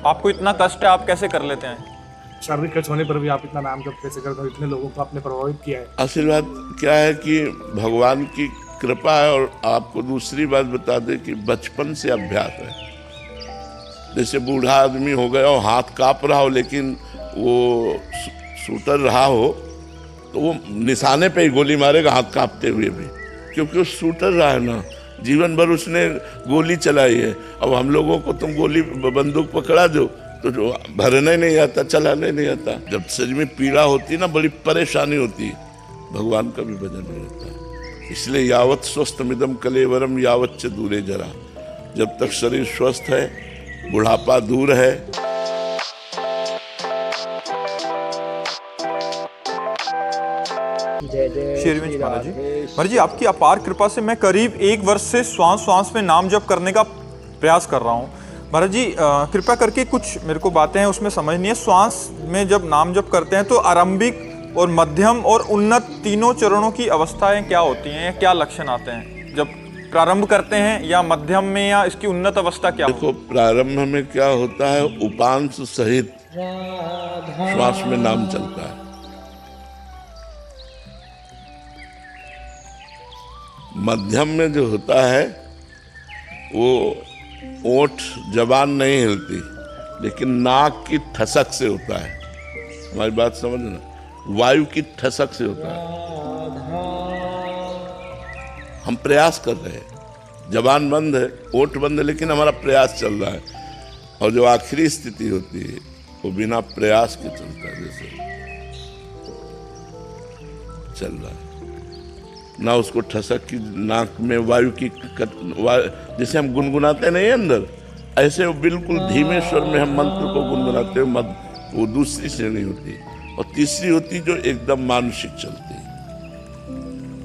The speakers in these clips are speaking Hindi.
आपको इतना कष्ट है, आप कैसे कर लेते हैं? शारीरिक कष्ट होने पर भी आप इतना नाम जप कैसे करते हो? इतने लोगों को आपने प्रभावित किया है। आशीर्वाद क्या है कि भगवान की कृपा है। और आपको दूसरी बात बता दें कि बचपन से अभ्यास है। जैसे बूढ़ा आदमी हो गया और हाथ काँप रहा हो, लेकिन वो शूटर रहा हो तो वो निशाने पे ही गोली मारेगा, हाथ काँपते हुए भी, क्योंकि वो शूटर रहा है ना। जीवन भर उसने गोली चलाई है। अब हम लोगों को तुम गोली बंदूक पकड़ा दो तो जो भरने नहीं आता, चलाने नहीं आता। जब शरीर में पीड़ा होती ना, बड़ी परेशानी होती है, भगवान का भी भजन नहीं होता। इसलिए यावत स्वस्थमिदम कलेवरम यावत च दूरे जरा। जब तक शरीर स्वस्थ है, बुढ़ापा दूर है। जय जय श्री महाराज जी। महाराज जी, आपकी अपार कृपा से मैं करीब 1 वर्ष से श्वास श्वास में नाम जप करने का प्रयास कर रहा हूँ। महाराज जी, कृपा करके कुछ मेरे को बातें हैं उसमें समझनी है। श्वास में जब नाम जप करते हैं तो आरंभिक और मध्यम और उन्नत तीनों चरणों की अवस्थाएं क्या होती हैं, क्या लक्षण आते हैं जब प्रारंभ करते हैं, या मध्यम में, या इसकी उन्नत अवस्था क्या? देखो, प्रारंभ में क्या होता है, उपांश सहित श्वास में नाम चलता है। मध्यम में जो होता है वो ओठ जबान नहीं हिलती, लेकिन नाक की ठसक से होता है। हमारी बात समझना, वायु की ठसक से होता है। हम प्रयास कर रहे हैं, जबान बंद है, ओठ बंद है, लेकिन हमारा प्रयास चल रहा है। और जो आखिरी स्थिति होती है वो बिना प्रयास के चलता है, जैसे चल रहा है ना। उसको ठसक की, नाक में वायु की जैसे हम गुनगुनाते नहीं अंदर, ऐसे वो बिल्कुल धीमे स्वर में हम मंत्र को गुनगुनाते हो। वो दूसरी श्रेणी होती है। और तीसरी होती जो एकदम मानसिक चलती है,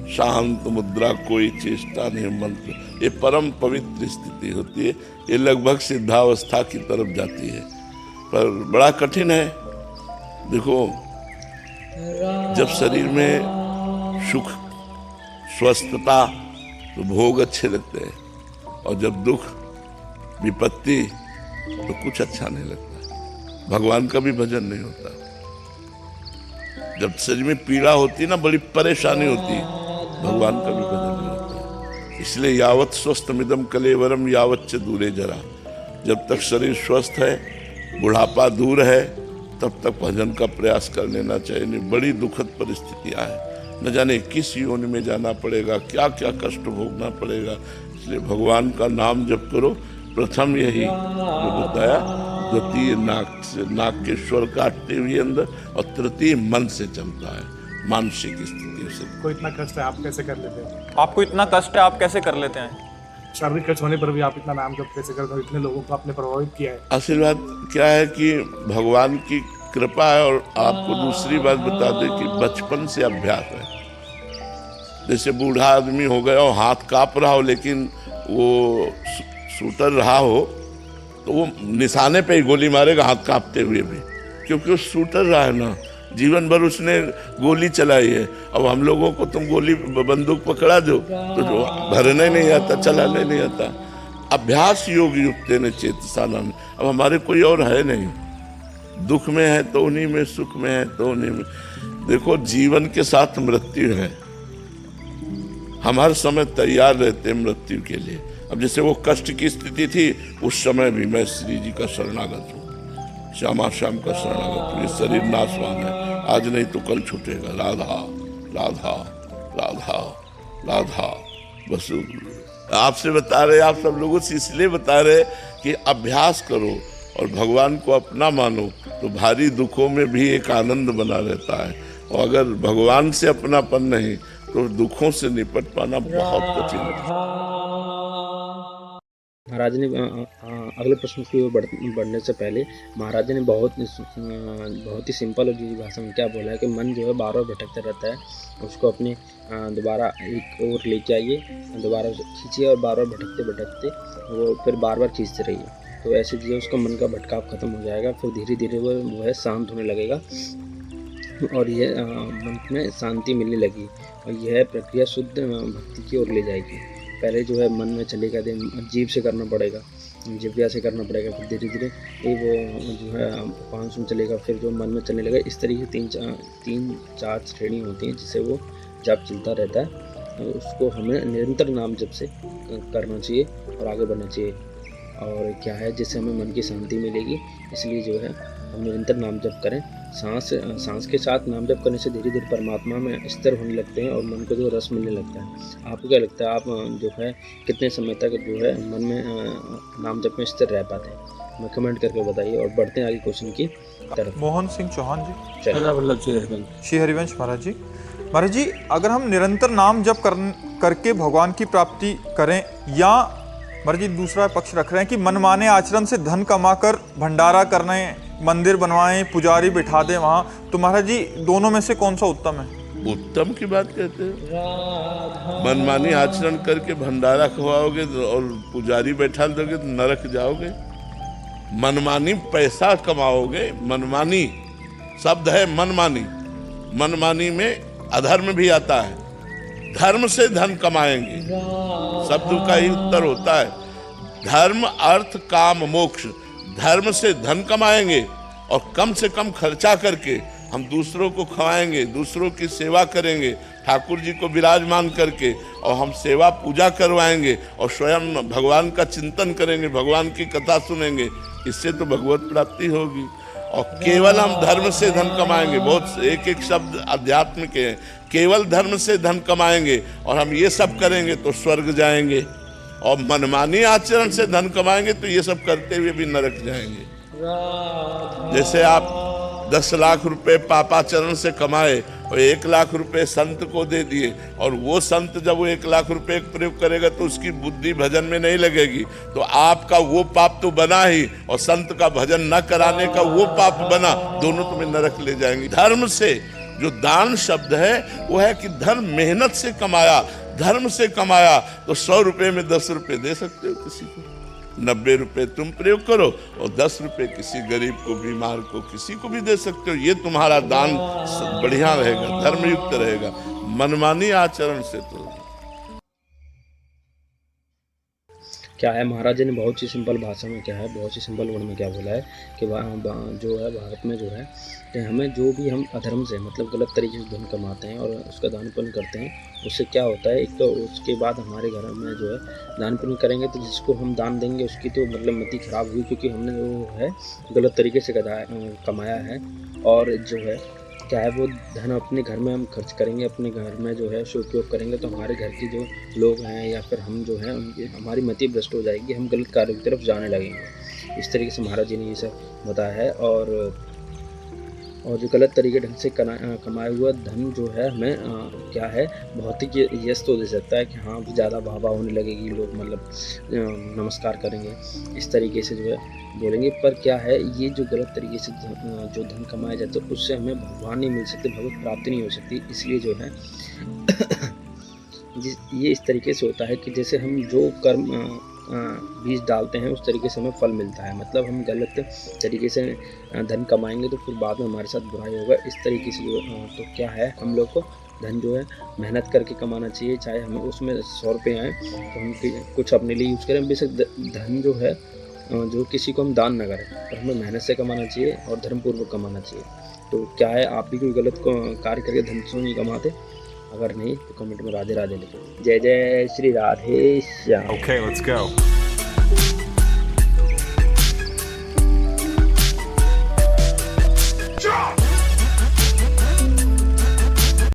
शांत मुद्रा, कोई चेष्टा नहीं, मंत्र। ये परम पवित्र स्थिति होती है। ये लगभग सिद्धावस्था की तरफ जाती है, पर बड़ा कठिन है। देखो, जब शरीर में सुख, स्वस्थता, तो भोग अच्छे लगते हैं, और जब दुख, विपत्ति, तो कुछ अच्छा नहीं लगता। भगवान का भी भजन नहीं होता। जब शरीर में पीड़ा होती है ना, बड़ी परेशानी होती है, भगवान का भी भजन नहीं होता। इसलिए यावत स्वस्थमिदम कलेवरम यावत च दूरे जरा। जब तक शरीर स्वस्थ है, बुढ़ापा दूर है, तब तक भजन का प्रयास कर लेना चाहिए। नहीं, बड़ी दुखद परिस्थितियां हैं, न जाने किस योनि में जाना पड़ेगा, क्या क्या कष्ट भोगना पड़ेगा। इसलिए भगवान का नाम जप करो। प्रथम यही जो बताया, द्वितीय नाक के स्वर काटते हुए अंदर, और तृतीय मन से चलता है, मानसिक स्थिति से। कोई इतना कष्ट है, आप कैसे कर लेते हो? आपको इतना कष्ट है, आप कैसे कर लेते हैं? शारीरिक कष्ट होने पर भी आप इतना नाम जप कैसे करते हो? इतने लोगों को आपने प्रभावित किया है। आशीर्वाद क्या है कि भगवान की कृपा है। और आपको दूसरी बात बता दें कि बचपन से अभ्यास है। जैसे बूढ़ा आदमी हो गया और हाथ काँप रहा हो, लेकिन वो शूटर रहा हो तो वो निशाने पे ही गोली मारेगा, हाथ काँपते हुए भी, क्योंकि वो शूटर रहा है ना। जीवन भर उसने गोली चलाई है। अब हम लोगों को तुम गोली बंदूक पकड़ा दो तो जो भरने नहीं आता, चलाने नहीं आता। अभ्यास योग युक्ते न चेतसाना में। अब हमारे कोई और है नहीं। दुख में है तो उन्हीं में, सुख में है तो उन्हीं में। देखो, जीवन के साथ मृत्यु है। हम हर समय तैयार रहते हैं मृत्यु के लिए। अब जैसे वो कष्ट की स्थिति थी, उस समय भी मैं श्री जी का शरणागत हूँ, श्यामा श्याम का शरणागत हूँ। ये शरीर नाशवान है, आज नहीं तो कल छूटेगा। राधा राधा राधा राधा। बस आपसे बता रहे, आप सब लोगों से इसलिए बता रहे कि अभ्यास करो और भगवान को अपना मानो, तो भारी दुखों में भी एक आनंद बना रहता है। और अगर भगवान से अपनापन नहीं, तो दुखों से निपट पाना बहुत कठिन है। महाराज ने अगले प्रश्न की ओर बढ़ने से पहले महाराज ने बहुत ही सिंपल और जी भाषा में क्या बोला है कि मन जो है बार बार भटकता रहता है, उसको अपने दोबारा एक ओर लेके आइए, दोबारा खींचिए, और बार बार भटकते भटकते वो फिर बार बार खींचते रहिए। तो ऐसे जो उसका मन का भटकाव खत्म हो जाएगा, फिर धीरे धीरे वो है शांत होने लगेगा, और यह मन में शांति मिलने लगी, और यह प्रक्रिया शुद्ध भक्ति की ओर ले जाएगी। पहले जो है मन में चलेगा, जीभ से करना पड़ेगा, जिव्या से करना पड़ेगा, फिर धीरे धीरे ये वो जो है 500 में चलेगा, फिर जो मन में चलने लगा। इस तरीके से 3-4 श्रेणी होती हैं जिससे वो जप चलता रहता है। उसको हमें निरंतर नाम जप से करना चाहिए और आगे बढ़ना चाहिए। और क्या है, जिससे हमें मन की शांति मिलेगी, इसलिए जो है हम निरंतर नाम जप करें। सांस के साथ नाम जप करने से धीरे धीरे परमात्मा में स्थिर होने लगते हैं और मन को जो रस मिलने लगता है। आपको क्या लगता है, आप जो है कितने समय तक जो है मन में नाम जप में स्थिर रह पाते हैं? हमें कमेंट करके बताइए और बढ़ते हैं आगे क्वेश्चन की तरफ। मोहन सिंह चौहान जी। चलिए। श्री हरिवंश महाराज जी। महाराज जी, अगर हम निरंतर नाम जप करके भगवान की प्राप्ति करें, या महाराज जी दूसरा पक्ष रख रहे हैं कि मनमाने आचरण से धन कमाकर भंडारा करने, मंदिर बनवाएं, पुजारी बिठा दें वहाँ, तो महाराज जी दोनों में से कौन सा उत्तम है? उत्तम की बात कहते हैं? मनमानी आचरण करके भंडारा खवाओगे और पुजारी बैठा दोगे तो नरक जाओगे। मनमानी पैसा कमाओगे, मनमानी शब्द है मनमानी, मनमानी में अधर्म भी आता है। धर्म से धन कमाएंगे, शब्द का ही उत्तर होता है। धर्म अर्थ काम मोक्ष, धर्म से धन कमाएंगे और कम से कम खर्चा करके हम दूसरों को खवाएंगे, दूसरों की सेवा करेंगे, ठाकुर जी को विराजमान करके, और हम सेवा पूजा करवाएंगे और स्वयं भगवान का चिंतन करेंगे, भगवान की कथा सुनेंगे। इससे तो भगवत प्राप्ति होगी। और केवल हम धर्म से धन कमाएंगे, बहुत एक एक शब्द अध्यात्म के हैं, केवल धर्म से धन कमाएंगे और हम ये सब करेंगे तो स्वर्ग जाएंगे, और मनमानी आचरण से धन कमाएंगे तो ये सब करते हुए भी नरक जाएंगे। जैसे आप 10 लाख रुपए पापाचरण से कमाए और 1 लाख रुपए संत को दे दिए, और वो संत जब वो 1 लाख रुपए प्रयोग करेगा तो उसकी बुद्धि भजन में नहीं लगेगी, तो आपका वो पाप तो बना ही, और संत का भजन न कराने का वो पाप बना, दोनों तुम्हें नरक ले जाएंगे। धर्म से जो दान शब्द है वो है कि धन मेहनत से कमाया, धर्म से कमाया, तो 100 रुपए में 10 रुपए दे सकते हो किसी को, 90 रुपए तुम प्रयोग करो और 10 रुपए किसी गरीब को, बीमार को, किसी को भी दे सकते हो। ये तुम्हारा दान बढ़िया रहेगा, धर्मयुक्त रहेगा। मनमानी आचरण से तो क्या है, महाराज जी ने बहुत ही सिंपल भाषा में क्या है, बहुत ही सिंपल वर्ड में क्या बोला है कि जो है भारत में जो है कि हमें जो भी हम अधर्म से मतलब गलत तरीके से धन कमाते हैं और उसका दान पुण्य करते हैं, उससे क्या होता है, एक तो उसके बाद हमारे घर में जो है दान पुण्य करेंगे तो जिसको हम दान देंगे उसकी तो मतलब मति खराब हुई, क्योंकि हमने जो है गलत तरीके से कमाया है। और जो है क्या है, वो धन अपने घर में हम खर्च करेंगे, अपने घर में जो है उपयोग करेंगे, तो हमारे घर के जो लोग हैं या फिर हम जो हैं उनकी हमारी मति भ्रष्ट हो जाएगी, हम गलत कार्य की तरफ जाने लगेंगे। इस तरीके से महाराज जी ने ये सब बताया है। और जो गलत तरीके ढंग से कमाया हुआ धन जो है हमें क्या है भौतिक यश तो दे सकता है कि हाँ ज़्यादा वाहवा होने लगेगी, लोग मतलब नमस्कार करेंगे, इस तरीके से जो है बोलेंगे। पर क्या है, ये जो गलत तरीके से जो धन कमाया जाता है उससे हमें भगवान नहीं मिल सकते, भगवत प्राप्ति नहीं हो सकती। इसलिए जो है ये इस तरीके से होता है कि जैसे हम जो कर्म बीज डालते हैं उस तरीके से हमें फल मिलता है। मतलब हम गलत तरीके से धन कमाएंगे तो फिर बाद में हमारे साथ बुराई होगा। इस तरीके से जो तो क्या है, हम लोग को धन जो है मेहनत करके कमाना चाहिए, चाहे हमें उसमें 100 रुपये आए तो हम कुछ अपने लिए यूज़ करें। बेशक धन जो है जो किसी को हम दान ना करें, पर हमें मेहनत से कमाना चाहिए और धर्मपूर्वक कमाना चाहिए। तो क्या है, आप भी कोई गलत कार्य करके धन तो नहीं कमाते? अगर नहीं तो कमेंट में राधे राधे लिखो। जय जय Shri Radhe Shyam. Okay, let's go.